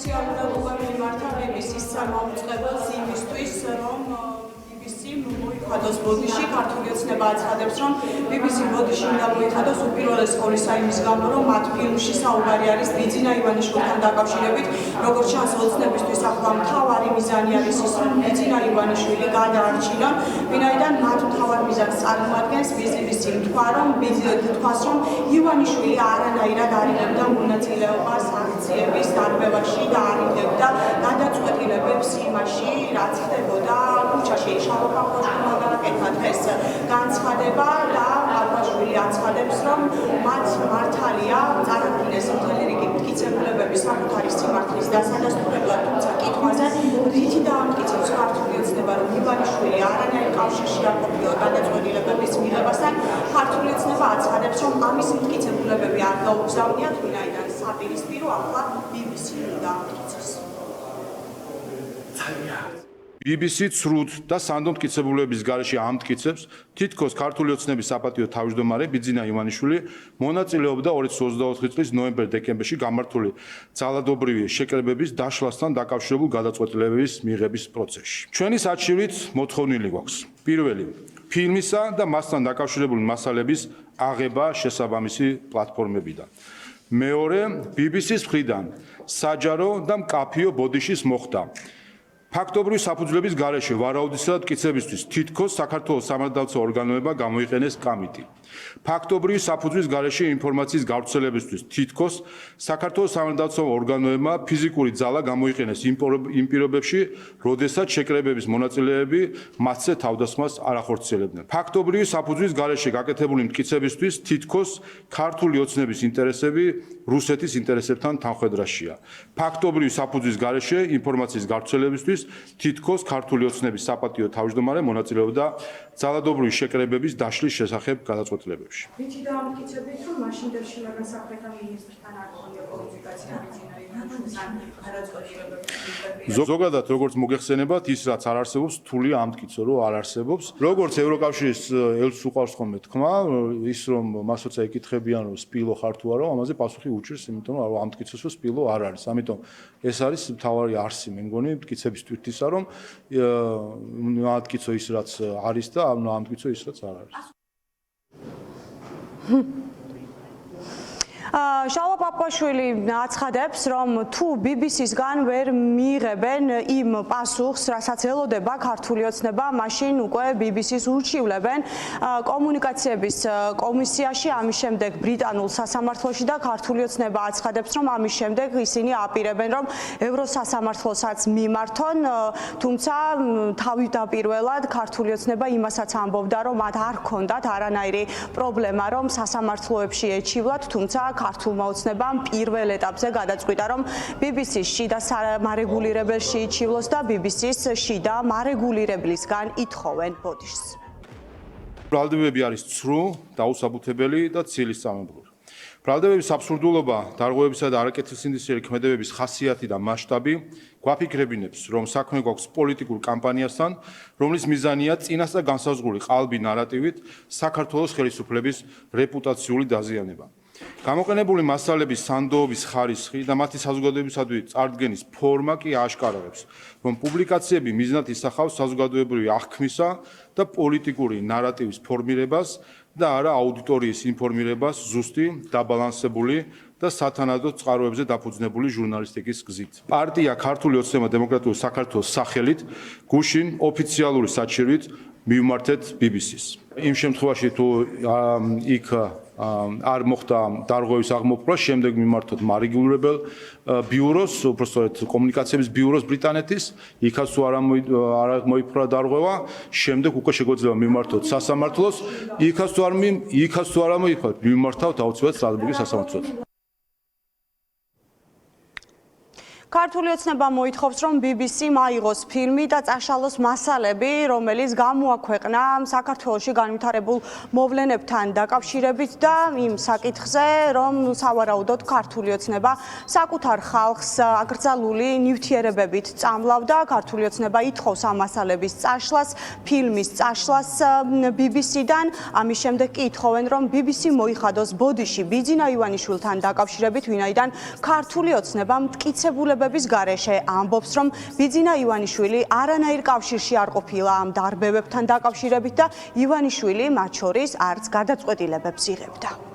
ოფიციალურად უპირველეთა BBC-ს მოუწყებელს იმისთვის, რომ BBC მოიხადოს ბოდიში, ქართული ოცნება აცხადებს, რომ BBC ბოდიში უნდა მოიხადოს უპირველეს ყოვლისა იმის გამო, რომ მათ ფილმში საუბარი არის ბიძინა ივანიშვილთან დაკავშირებით, როგორც ჩანს ოცნებისთვის ახლა მთავარი მიზანი არის ის, რომ ბიძინა ივანიშვილი გადაარჩინონ, ვინაიდან მათ მთავარ მიზანს წარმოადგენს BBC-ს თქვას, რომ ივანიშვილი არანაირად არ იღებდა მონაწილეობას აქციების დარბევაში და არ იღებდა გადაწყვეტილებებს იმაში, რაც ხდებოდა ქუჩაში. შალვა-პავლაშვილმა განაკეთა დღეს განცხადება და პავლაშვილი აცხადებს, რომ მათ მართალია წარადგინეს მთელი რიგი მტკიცებულებები საკუთარი სიმართლის დასადასტურებლად, თუმცა კითხვაზე რითი დაამტკიცებს ქართული ოცნება, რომ ივანიშვილი არანაირ კავშირში არ ყოფილა გადაწყვეტილებების მიღებასთან, ქართული ოცნება აცხადებს, რომ ამის მტკიცებულებები არ გაუგზავნიათ, ვინაიდან საპირისპირო ახლა BBC-ს უნდა ამტკიცოს. BBC ცრუთ და სანდო მტკიცებულებების გარეშე ამტკიცებს, თითქოს ქართული ოცნების საპატიო თავმჯდომარე ბიძინა ივანიშვილი მონაწილეობდა 2024 წლის ნოემბერ-დეკემბერში გამართული ძალადობრივი შეკრებების დაშლასთან დაკავშირებულ გადაწყვეტილებების მიღების პროცესში. ჩვენი საჩივრით მოთხოვნილი გვაქვს. პირველი, ფილმისა და მასთან დაკავშირებული მასალების აღება შესაბამისი პლატფორმებიდან. მეორე, BBC-ს მხრიდან საჯარო და მკაფიო ბოდიშის მოხდა. ფაქტობრივი საფუძვლების გარეშე ვარაუდისა და მტკიცებისთვის თითქოს საქართველოს სამართალდამცავ ორგანოებმა გამოიყენეს კამიტი. ფაქტობრივი საფუძვლის გარეშე ინფორმაციის გავრცელებისთვის თითქოს საქართველოს სამართალდამცავ ორგანოებმა ფიზიკური ძალა გამოიყენეს იმ პირობებში, როდესაც შეკრებების მონაწილეები მათზე თავდასხმას არ ახორციელებდნენ. ფაქტობრივი საფუძვლის გარეშე გაკეთებული მტკიცებისთვის თითქოს ქართული ოცნების ინტერესები რუსეთის ინტერესებთან თანხვედრაშია. ფაქტობრივი საფუძვლის გარეშე ინფორმაციის გავრცელებისთვის თითქოს ქართული ოცნების საპატიო თავმჯდომარე მონაწილეობდა ძალადობრივი შეკრებების დაშლის შესახებ გადაწყვეტილებებში. რითი დაამტკიცებით, რომ მაშინდელში მაგან საქმეთა მინისტრთან არ ქონია კომუნიკაცია ბიძინა ივანიშვილთან გადაწყვეტილებების. ზოგადად, როგორც მოგეხსენებათ, ის რაც არ არსებობს, რთულია ამტკიცო, რომ არ არსებობს. როგორც ევროკავშირის ელს უყავს ხოლმე თქმა, ის რომ მას როცა ეკითხებიან, რომ სპილო ხარ თუ არა, ამაზე პასუხი უჭირს, იმიტომ რომ ამტკიცოს, რომ სპილო არ არის. ამიტომ ეს არის მთავარი არსი, მე მგონი, მტკიცების თვითისა, რომ ამტკიცო ის რაც არის და ამტკიცო ის რაც არ არის. შალვა-პავლაშვილი აცხადებს, რომ თუ BBC-სგან ვერ მიიღებენ იმ პასუხს, რასაც ელოდება ქართული ოცნება, მაშინ უკვე BBC-ს ურჩივლებენ კომუნიკაციების კომისიაში, ამის შემდეგ ბრიტანულ სასამართლოში და ქართული ოცნება აცხადებს, რომ ამის შემდეგ ისინი აპირებენ, რომ ევროსასამართლოსაც მიმართონ, თუმცა თავდაპირველად ქართული ოცნება იმასაც ამბობდა, რომ მათ არ ჰქონდათ არანაირი პრობლემა, რომ სასამართლოებში ეჩივლათ, თუმცა ქართულმა ოცნებამ პირველ ეტაპზე გადაწყვიტა, რომ BBC-ს შიდა მარეგულირებელში იჩივლოს და BBC-ს შიდა მარეგულირებლისგან ითხოვენ ბოდიშს. ბრალდებები არის ცრუ, დაუსაბუთებელი და ცილისწამებული. ბრალდებების აბსურდულობა, დარღვევებისა და არაკეთილსინდისიერი ქმედებების ხასიათი და მასშტაბი გვაფიქრებინებს, რომ საქმე გვაქვს პოლიტიკურ კამპანიასთან, რომლის მიზანია წინასწარ განსაზღვრული ყალბი ნარატივით საქართველოს ხელისუფლების რეპუტაციული დაზიანება. გამოყენებული მასალების სანდოობის ხარისხი და მათი საზოგადოებისადმი წარდგენის ფორმა კი ააშკარავებს, რომ პუბლიკაციები მიზნად ისახავს საზოგადოებრივი აღქმისა და პოლიტიკური ნარატივის ფორმირებას და არა აუდიტორიის ინფორმირებას ზუსტი, დაბალანსებული და სათანადო წყაროებზე დაფუძნებული ჟურნალისტიკის გზით. პარტია ქართული ოცნება დემოკრატიული საქართველოს სახელით გუშინ ოფიციალური საჩივრით მივმართეთ BBC-ს. იმ შემთხვევაში თუ იქ არ მოხდა დარღვევის აღმოფხვრა, შემდეგ მიმართოთ მარეგულირებელ ბიუროს, უბრალოდ კომუნიკაციების ბიუროს ბრიტანეთის, იქაც თუ არ მოიფხვრა დარღვევა, შემდეგ უკვე შეგვეძლება მიმართოთ სასამართლოს, იქაც თუ არ მოიფხვრა, მიმართავთ აუცილებლად სტრასბურგის სასამართლოს. ქართული ოცნება მოითხოვს, რომ BBC მაიღოს ფილმი და წაშალოს მასალები, რომელიც გამოაქვეყნა საქართველოში განვითარებულ მოვლენებთან დაკავშირებით და იმ საკითხზე, რომ სავარაუდოდ ქართული ოცნება საკუთარ ხალხს აკრძალული ნივთიერებებით წამლავდა. ქართული ოცნება ითხოვს ამ მასალების წაშლას, ფილმის წაშლას BBC-დან. ამის შემდეგ კი ითხოვენ, რომ BBC მოიხადოს ბოდიში ბიძინა ივანიშვილთან დაკავშირებით, ვინაიდან ქართული ოცნება მტკიცებულებები მცდელობების გარეშე ამბობს, რომ ბიძინა ივანიშვილი არანაირ კავშირში არ ყოფილა ამ დარბევებთან დაკავშირებით და ივანიშვილი მათ შორის არც გადაწყვეტილებებს იღებდა.